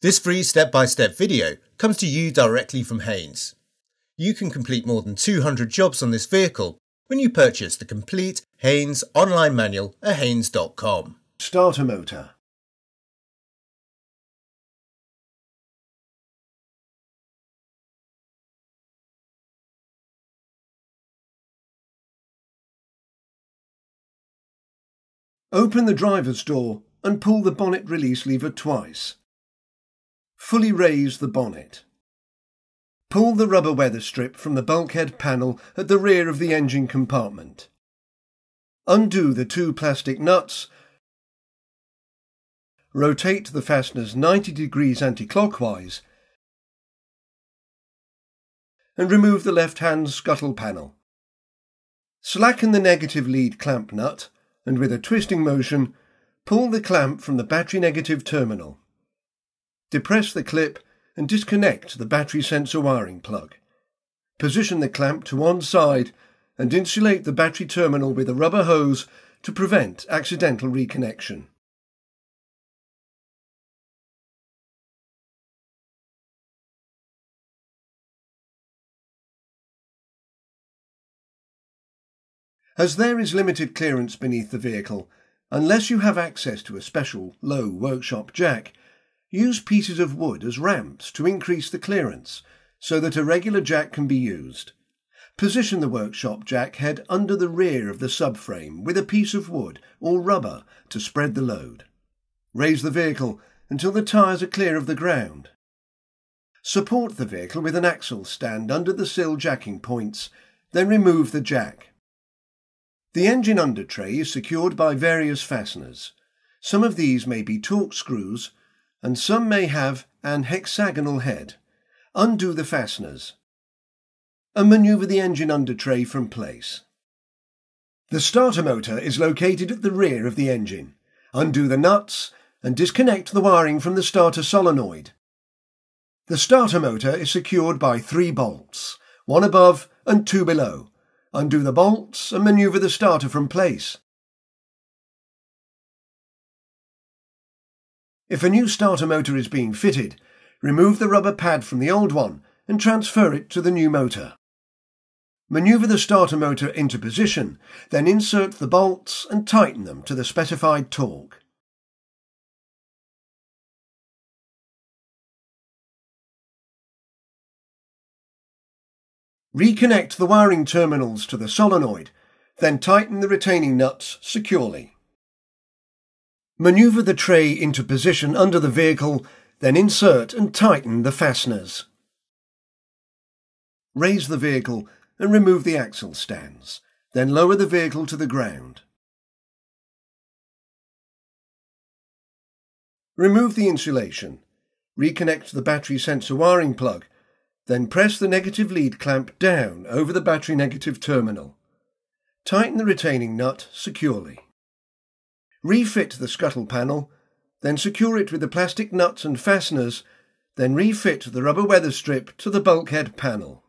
This free step-by-step video comes to you directly from Haynes. You can complete more than 200 jobs on this vehicle when you purchase the complete Haynes online manual at haynes.com. Starter motor. Open the driver's door and pull the bonnet release lever twice. Fully raise the bonnet. Pull the rubber weather strip from the bulkhead panel at the rear of the engine compartment. Undo the two plastic nuts. Rotate the fasteners 90 degrees anti-clockwise and remove the left-hand scuttle panel. Slacken the negative lead clamp nut and with a twisting motion, pull the clamp from the battery negative terminal. Depress the clip and disconnect the battery sensor wiring plug. Position the clamp to one side and insulate the battery terminal with a rubber hose to prevent accidental reconnection. As there is limited clearance beneath the vehicle, unless you have access to a special low workshop jack, use pieces of wood as ramps to increase the clearance so that a regular jack can be used. Position the workshop jack head under the rear of the subframe with a piece of wood or rubber to spread the load. Raise the vehicle until the tyres are clear of the ground. Support the vehicle with an axle stand under the sill jacking points, then remove the jack. The engine under tray is secured by various fasteners. Some of these may be torque screws, and some may have an hexagonal head. Undo the fasteners and manoeuvre the engine under tray from place. The starter motor is located at the rear of the engine. Undo the nuts and disconnect the wiring from the starter solenoid. The starter motor is secured by 3 bolts, 1 above and 2 below. Undo the bolts and manoeuvre the starter from place. If a new starter motor is being fitted, remove the rubber pad from the old one and transfer it to the new motor. Manoeuvre the starter motor into position, then insert the bolts and tighten them to the specified torque. Reconnect the wiring terminals to the solenoid, then tighten the retaining nuts securely. Manoeuvre the tray into position under the vehicle, then insert and tighten the fasteners. Raise the vehicle and remove the axle stands, then lower the vehicle to the ground. Remove the insulation. Reconnect the battery sensor wiring plug, then press the negative lead clamp down over the battery negative terminal. Tighten the retaining nut securely. Refit the scuttle panel, then secure it with the plastic nuts and fasteners, then refit the rubber weather strip to the bulkhead panel.